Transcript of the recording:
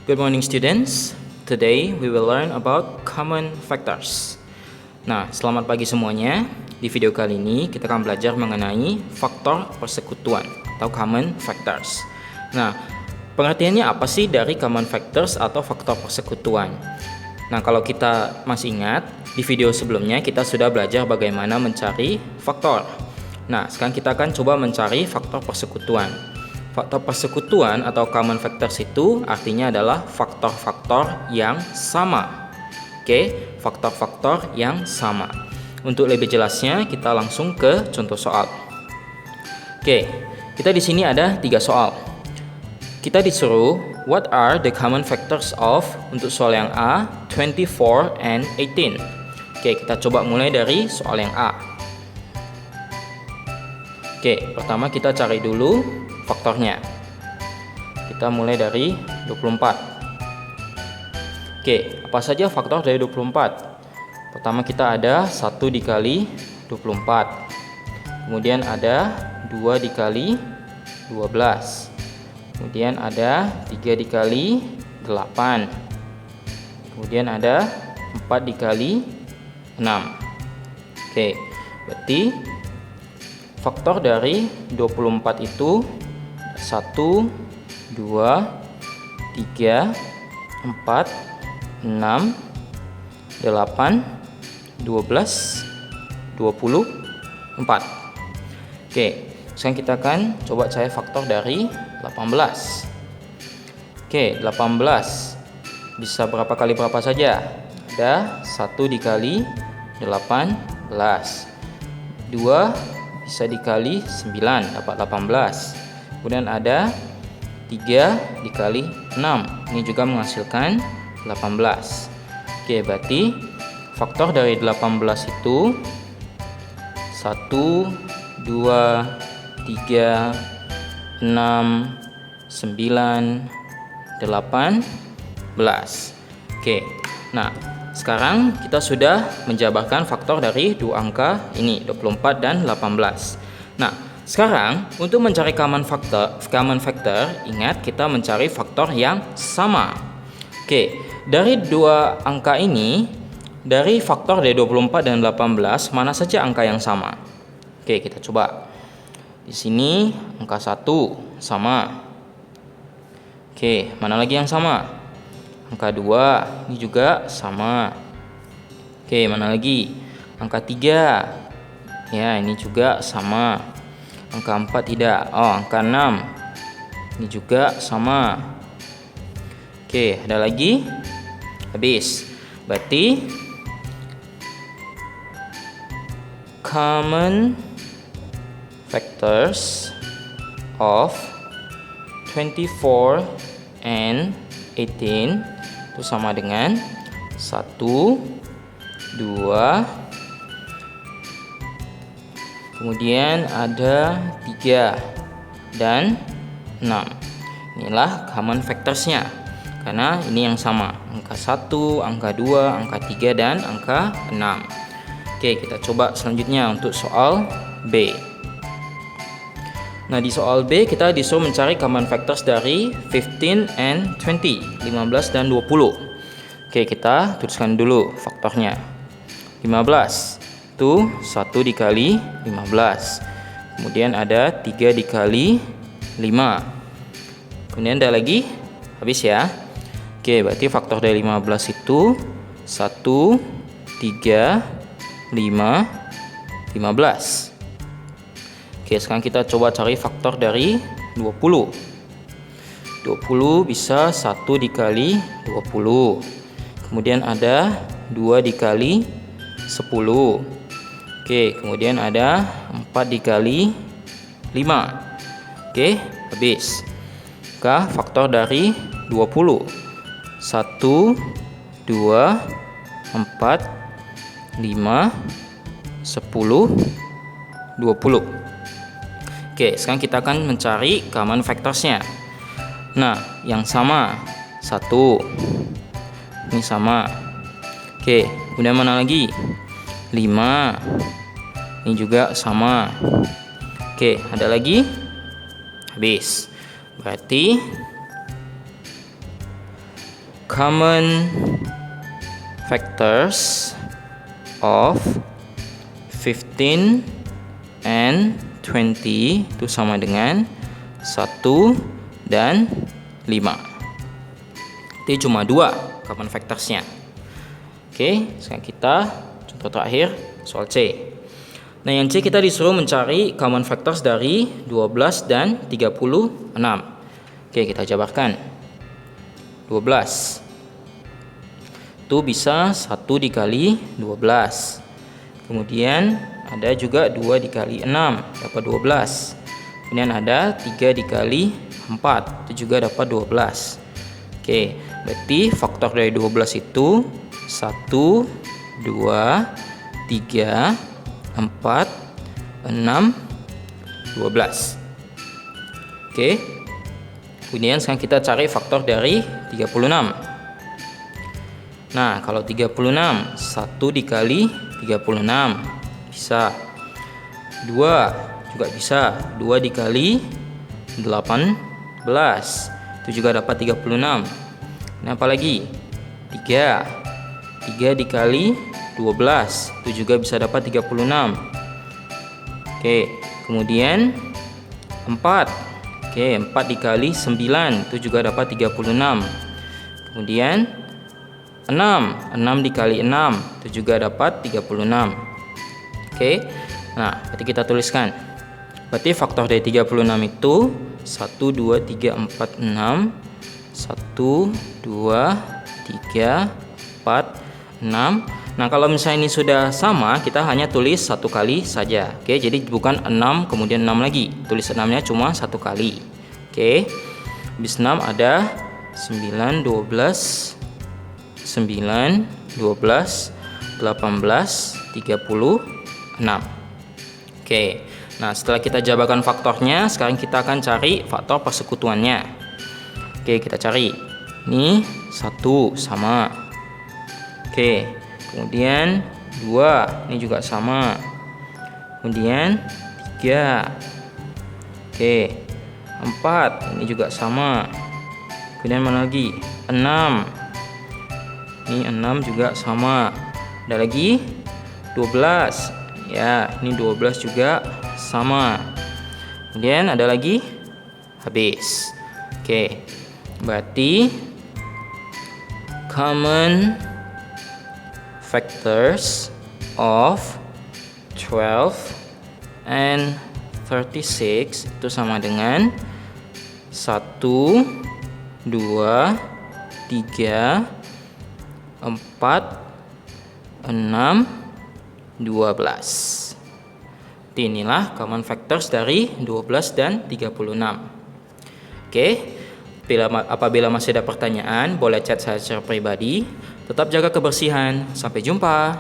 Good morning students. Today we will learn about common factors. Nah, selamat pagi semuanya. Di video kali ini kita akan belajar mengenai faktor persekutuan atau common factors. Nah, pengertiannya apa sih dari common factors atau faktor persekutuan? Nah, kalau kita masih ingat, di video sebelumnya kita sudah belajar bagaimana mencari faktor. Nah, sekarang kita akan coba mencari faktor persekutuan. Faktor persekutuan atau common factors itu artinya adalah faktor-faktor yang sama. Oke, faktor-faktor yang sama. Untuk lebih jelasnya, kita langsung ke contoh soal. Oke, kita di sini ada 3 soal. Kita disuruh, what are the common factors of, untuk soal yang A, 24 and 18. Oke, kita coba mulai dari soal yang A. Oke, pertama kita cari dulu faktornya. Kita mulai dari 24. Oke, apa saja faktor dari 24? Pertama kita ada 1 dikali 24. Kemudian ada 2 dikali 12. Kemudian ada 3 dikali 8. Kemudian ada 4 dikali 6. Oke, berarti faktor dari 24 itu 1, 2, 3, 4, 6, 8, 12, 24. Oke, sekarang kita akan coba cari faktor dari 18. Oke, 18 bisa berapa kali berapa saja? Ada 1 dikali 18. 2 bisa dikali 9, dapat 18. Kemudian ada 3 dikali 6, ini juga menghasilkan 18. Oke, berarti faktor dari 18 itu 1, 2, 3, 6, 9, 18. Oke, nah sekarang kita sudah menjabarkan faktor dari dua angka ini, 24 dan 18. Nah, sekarang untuk mencari common factor, ingat kita mencari faktor yang sama. Oke, dari dua angka ini, dari faktor dari 24 dan 18, mana saja angka yang sama? Oke, kita coba. Di sini angka 1 sama. Oke, mana lagi yang sama? Angka 2 ini juga sama. Oke, mana lagi? Angka 3. Ya, ini juga sama. Angka 4 tidak. Oh, angka 6. Ini juga sama. Oke, ada lagi? Habis. Berarti common factors of 24 and 18 itu sama dengan 1, 2, kemudian ada 3 dan 6. Inilah common factorsnya, karena ini yang sama, angka 1, angka 2, angka 3 dan angka 6. Oke, kita coba selanjutnya untuk soal B. Nah, di soal B kita disuruh mencari common factors dari 15 and 20, 15 dan 20. Oke, kita tuliskan dulu faktornya. 15 itu 1 dikali 15. Kemudian ada 3 dikali 5. Kemudian ada lagi, habis ya. Oke, berarti faktor dari 15 itu 1, 3, 5, 15. Oke, sekarang kita coba cari faktor dari 20. 20 bisa 1 dikali 20. Kemudian ada 2 dikali 10. Oke, kemudian ada 4 dikali 5. Oke, habis. Maka faktor dari 20. 1, 2, 4, 5, 10, 20. Oke, sekarang kita akan mencari common factorsnya. Nah, yang sama 1, ini sama. Oke, kemudian mana lagi? 5, ini juga sama. Oke, ada lagi? Habis. Berarti common factors of 15 and 20 itu sama dengan 1 dan 5. Itu cuma 2 common factorsnya. Oke, sekarang kita contoh terakhir soal C. Nah, yang C kita disuruh mencari common factors dari 12 dan 36. Oke, kita jabarkan. 12 itu bisa 1 dikali 12. Kemudian ada juga 2 dikali 6 dapat 12. Kemudian ada 3 dikali 4 itu juga dapat 12. Oke, berarti faktor dari 12 itu 1, 2, 3, 4, 6, 12. Oke. Kemudian sekarang kita cari faktor dari 36. Nah, kalau 36 1 dikali 36 bisa. 2 juga bisa. 2 dikali 18 itu juga dapat 36. Nah, apalagi 3 dikali 12 itu juga bisa dapat 36. Oke, kemudian 4. Oke, 4 dikali 9 itu juga dapat 36. Kemudian 6 dikali 6 itu juga dapat 36. Oke. Nah, berarti kita tuliskan. Berarti faktor dari 36 itu 1 2 3 4 6. 1 2 3 4 6. Nah, kalau misalnya ini sudah sama, kita hanya tulis 1 kali saja. Oke, jadi bukan 6 kemudian 6 lagi. Tulis 6-nya cuma 1 kali. Oke. Habis 6 ada 9 12 9 12 18 36. Oke. Nah, setelah kita jabarkan faktornya, sekarang kita akan cari faktor persekutuannya. Oke, kita cari. Ini 1 sama. Oke. Kemudian 2, ini juga sama. Kemudian 3. Oke. 4, ini juga sama. Kemudian mana lagi? 6. Ini 6 juga sama. Ada lagi 12. Ya, ini 12 juga sama. Kemudian ada lagi habis. Oke. Berarti common factors of 12 and 36 itu sama dengan 1 2 3 4 6 12. Inilah common factors dari 12 dan 36. Oke. Apabila masih ada pertanyaan, boleh chat saya secara pribadi. Tetap jaga kebersihan. Sampai jumpa.